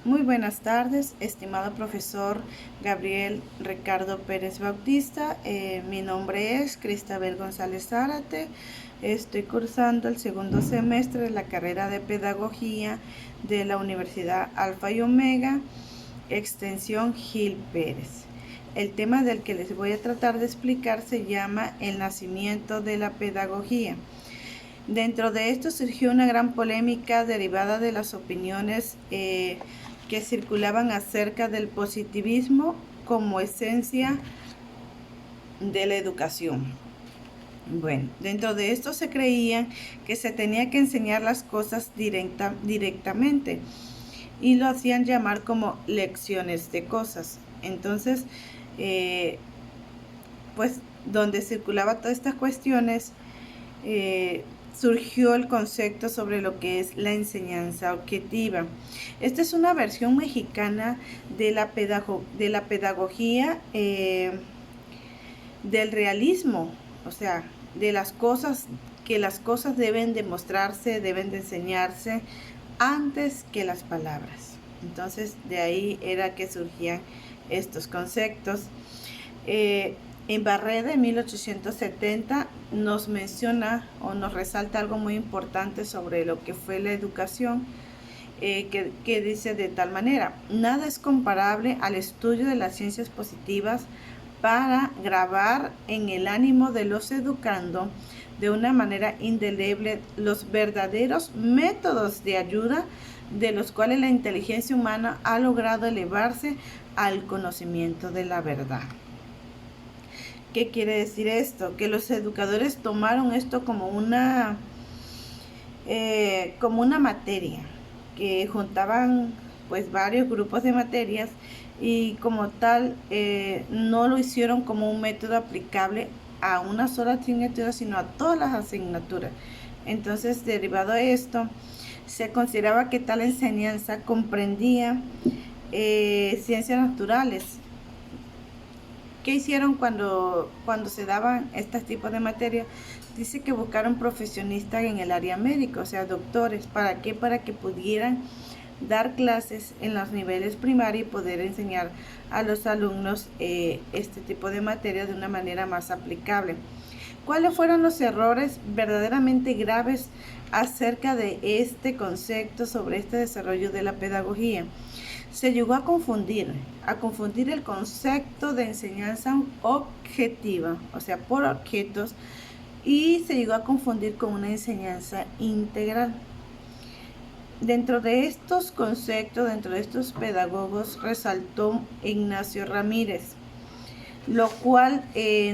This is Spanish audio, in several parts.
Muy buenas tardes, estimado profesor Gabriel Ricardo Pérez Bautista. Mi nombre es Cristabel González Zárate. Estoy cursando el segundo semestre de la carrera de Pedagogía de la Universidad Alfa y Omega, extensión Gil Pérez. El tema del que les voy a tratar de explicar se llama el nacimiento de la pedagogía. Dentro de esto surgió una gran polémica derivada de las opiniones que circulaban acerca del positivismo como esencia de la educación. Bueno, dentro de esto se creía que se tenía que enseñar las cosas directamente y lo hacían llamar como lecciones de cosas. Entonces, pues donde circulaba todas estas cuestiones, surgió el concepto sobre lo que es la enseñanza objetiva. Esta es una versión mexicana de la pedagogía del realismo, o sea, de las cosas, que las cosas deben demostrarse, deben de enseñarse antes que las palabras. Entonces, de ahí era que surgían estos conceptos. En Barreda, en 1870, nos menciona o nos resalta algo muy importante sobre lo que fue la educación, que dice de tal manera: nada es comparable al estudio de las ciencias positivas para grabar en el ánimo de los educando de una manera indeleble los verdaderos métodos de ayuda de los cuales la inteligencia humana ha logrado elevarse al conocimiento de la verdad. ¿Qué quiere decir esto? Que los educadores tomaron esto como una materia, que juntaban pues varios grupos de materias y como tal no lo hicieron como un método aplicable a una sola asignatura, sino a todas las asignaturas. Entonces, derivado de esto, se consideraba que tal enseñanza comprendía ciencias naturales. ¿Qué hicieron cuando se daban estos tipos de materias? Dice que buscaron profesionistas en el área médica, o sea, doctores. ¿Para qué? Para que pudieran dar clases en los niveles primarios y poder enseñar a los alumnos este tipo de materias de una manera más aplicable. ¿Cuáles fueron los errores verdaderamente graves acerca de este concepto sobre este desarrollo de la pedagogía? Se llegó a confundir el concepto de enseñanza objetiva, o sea, por objetos, y se llegó a confundir con una enseñanza integral. Dentro de estos conceptos, dentro de estos pedagogos, resaltó Ignacio Ramírez, lo cual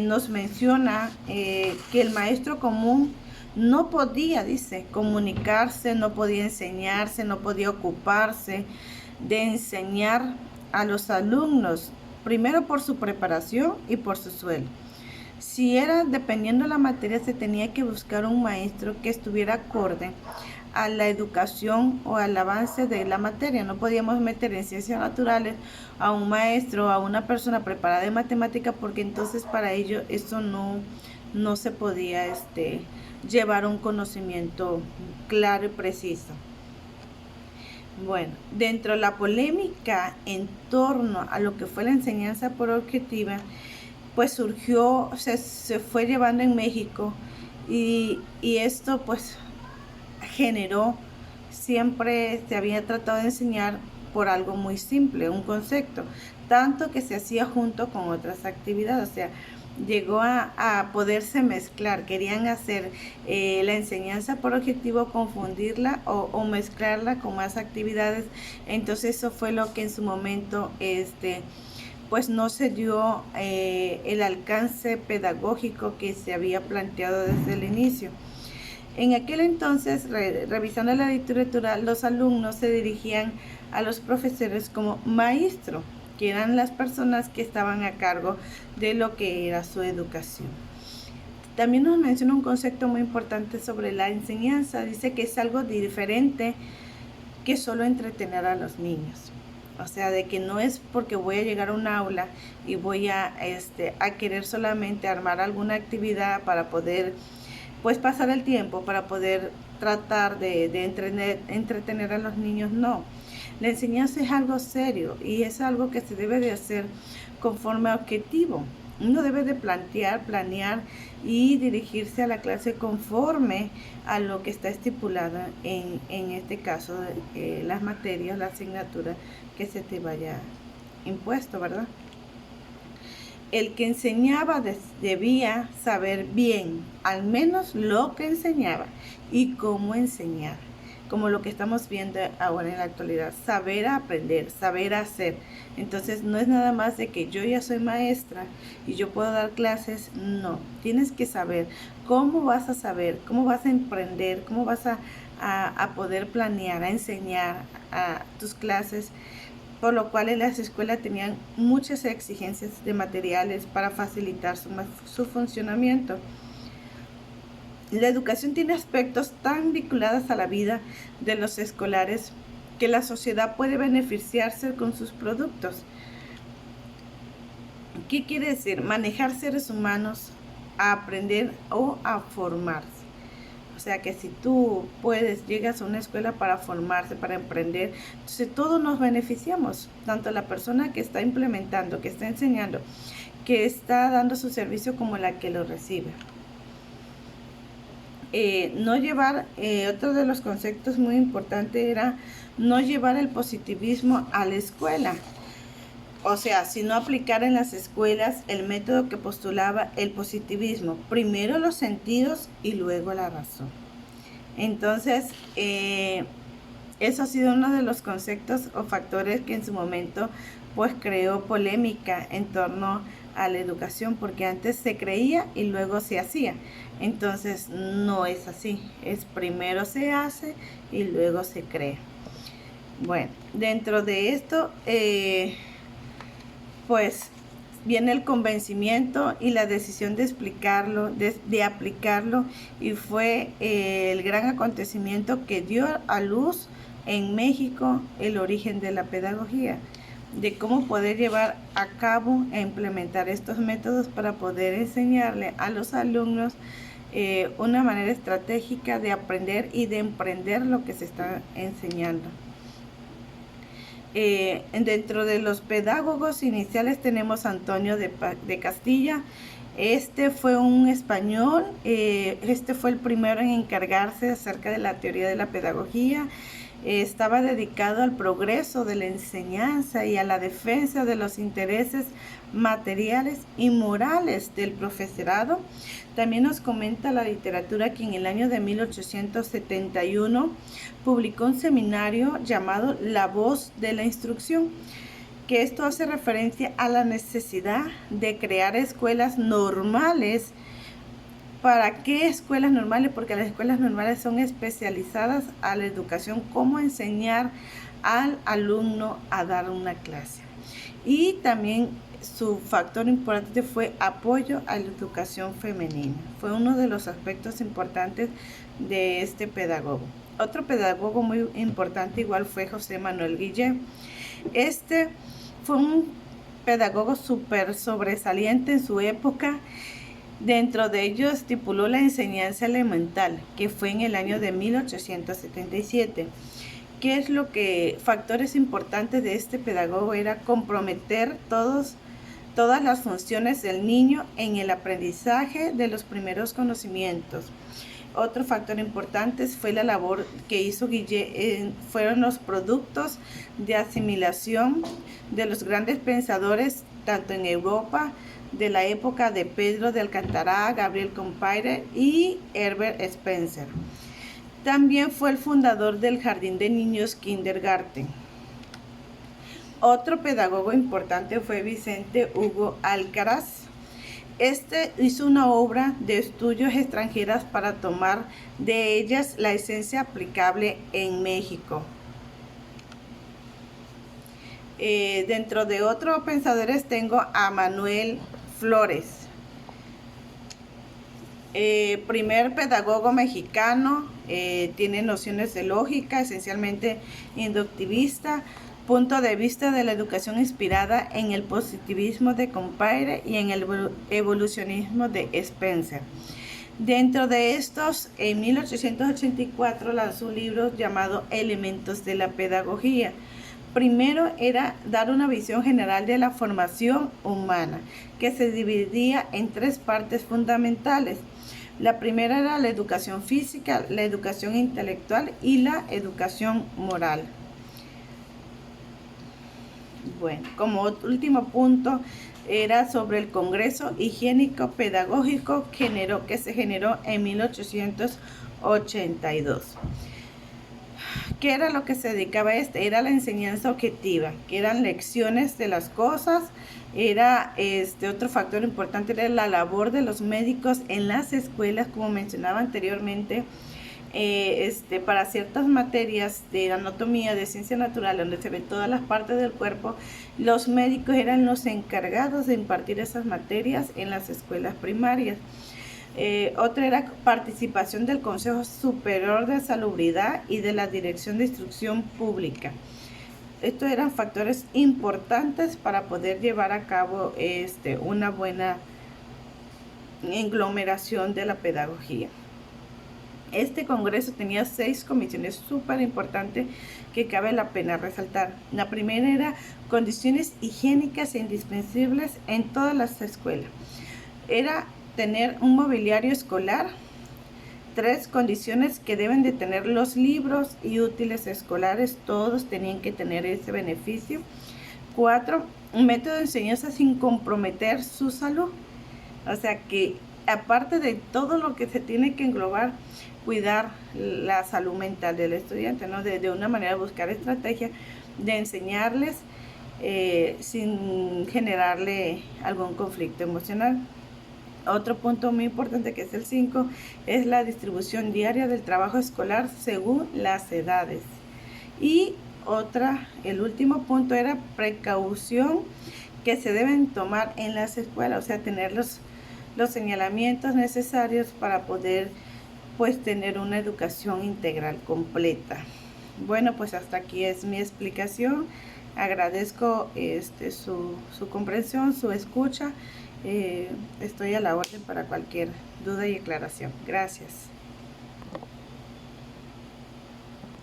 nos menciona que el maestro común no podía, dice, comunicarse, no podía enseñarse, no podía ocuparse de enseñar a los alumnos, primero por su preparación y por su sueldo. Si era dependiendo de la materia, se tenía que buscar un maestro que estuviera acorde a la educación o al avance de la materia. No podíamos meter en ciencias naturales a un maestro, a una persona preparada en matemática, porque entonces para ello eso no se podía llevar un conocimiento claro y preciso. Bueno, dentro de la polémica en torno a lo que fue la enseñanza por objetiva, pues surgió, se fue llevando en México y esto pues generó, siempre se había tratado de enseñar por algo muy simple, un concepto, tanto que se hacía junto con otras actividades, o sea, llegó a poderse mezclar, querían hacer la enseñanza por objetivo, confundirla o mezclarla con más actividades. Entonces eso fue lo que en su momento pues no se dio el alcance pedagógico que se había planteado desde el inicio. En aquel entonces, revisando la literatura, los alumnos se dirigían a los profesores como maestro, que eran las personas que estaban a cargo de lo que era su educación. También nos menciona un concepto muy importante sobre la enseñanza. Dice que es algo diferente que solo entretener a los niños. O sea, de que no es porque voy a llegar a un aula y voy a querer solamente armar alguna actividad para poder pues pasar el tiempo, para poder tratar de entretener a los niños. No, La enseñanza es algo serio y es algo que se debe de hacer conforme a objetivo. Uno debe de plantear, planear y dirigirse a la clase conforme a lo que está estipulado en este caso, las materias, la asignatura que se te vaya impuesto, ¿verdad? El que enseñaba debía saber bien, al menos lo que enseñaba y cómo enseñar, como lo que estamos viendo ahora en la actualidad, saber aprender, saber hacer. Entonces no es nada más de que yo ya soy maestra y yo puedo dar clases, no, tienes que saber cómo vas a saber, cómo vas a emprender, cómo vas a poder planear, a enseñar a tus clases, por lo cual en las escuelas tenían muchas exigencias de materiales para facilitar su funcionamiento. La educación tiene aspectos tan vinculados a la vida de los escolares que la sociedad puede beneficiarse con sus productos. ¿Qué quiere decir? Manejar seres humanos, a aprender o a formarse. O sea que si tú llegas a una escuela para formarse, para emprender, entonces todos nos beneficiamos, tanto la persona que está implementando, que está enseñando, que está dando su servicio, como la que lo recibe. Otro de los conceptos muy importantes era no llevar el positivismo a la escuela. O sea, sino aplicar en las escuelas el método que postulaba el positivismo. Primero los sentidos y luego la razón. Entonces, eso ha sido uno de los conceptos o factores que en su momento pues creó polémica en torno a la educación, porque antes se creía y luego se hacía. Entonces no es así, es primero se hace y luego se cree. Bueno, dentro de esto pues viene el convencimiento y la decisión de explicarlo, de aplicarlo, y fue el gran acontecimiento que dio a luz en México el origen de la pedagogía, de cómo poder llevar a cabo e implementar estos métodos para poder enseñarle a los alumnos una manera estratégica de aprender y de emprender lo que se está enseñando. Dentro de los pedagogos iniciales tenemos a Antonio de Castilla. Este fue un español, este fue el primero en encargarse acerca de la teoría de la pedagogía. Estaba dedicado al progreso de la enseñanza y a la defensa de los intereses materiales y morales del profesorado. También nos comenta la literatura que en el año de 1871 publicó un seminario llamado La Voz de la Instrucción, que esto hace referencia a la necesidad de crear escuelas normales. ¿Para qué escuelas normales? Porque las escuelas normales son especializadas a la educación, cómo enseñar al alumno a dar una clase. Y también su factor importante fue apoyo a la educación femenina. Fue uno de los aspectos importantes de este pedagogo. Otro pedagogo muy importante igual fue José Manuel Guillén. Este fue un pedagogo súper sobresaliente en su época. Dentro de ello estipuló la enseñanza elemental, que fue en el año de 1877. ¿Qué es lo que factores importantes de este pedagogo? Era comprometer todas las funciones del niño en el aprendizaje de los primeros conocimientos. Otro factor importante fue la labor que hizo Guillén, fueron los productos de asimilación de los grandes pensadores, tanto en Europa, de la época de Pedro de Alcántara, Gabriel Comparé y Herbert Spencer. También fue el fundador del Jardín de Niños Kindergarten. Otro pedagogo importante fue Vicente Hugo Alcaraz. Este hizo una obra de estudios extranjeras para tomar de ellas la esencia aplicable en México. Dentro de otros pensadores tengo a Manuel Flores, primer pedagogo mexicano, tiene nociones de lógica, esencialmente inductivista, punto de vista de la educación inspirada en el positivismo de Comparé y en el evolucionismo de Spencer. Dentro de estos, en 1884 lanzó un libro llamado Elementos de la Pedagogía. Primero era dar una visión general de la formación humana, que se dividía en tres partes fundamentales. La primera era la educación física, la educación intelectual y la educación moral. Bueno, como último punto era sobre el Congreso Higiénico Pedagógico que se generó en 1882. ¿Qué era lo que se dedicaba a Era la enseñanza objetiva, que eran lecciones de las cosas. Era otro factor importante, era la labor de los médicos en las escuelas, como mencionaba anteriormente. Para ciertas materias de anatomía, de ciencia natural, donde se ven todas las partes del cuerpo, los médicos eran los encargados de impartir esas materias en las escuelas primarias. Otra era participación del Consejo Superior de Salubridad y de la Dirección de Instrucción Pública. Estos eran factores importantes para poder llevar a cabo una buena aglomeración de la pedagogía. Este congreso tenía 6 comisiones súper importantes que cabe la pena resaltar. La primera era condiciones higiénicas e indispensables en todas las escuelas. Era tener un mobiliario escolar. 3 condiciones que deben de tener los libros y útiles escolares. Todos tenían que tener ese beneficio. 4, un método de enseñanza sin comprometer su salud. O sea que aparte de todo lo que se tiene que englobar, cuidar la salud mental del estudiante, ¿no? De una manera buscar estrategias de enseñarles sin generarle algún conflicto emocional. Otro punto muy importante, que es el 5, es la distribución diaria del trabajo escolar según las edades. Y el último punto era precaución que se deben tomar en las escuelas, o sea, tener los señalamientos necesarios para poder tener una educación integral completa. Bueno, pues hasta aquí es mi explicación. Agradezco su comprensión, su escucha. Estoy a la orden para cualquier duda y aclaración. Gracias.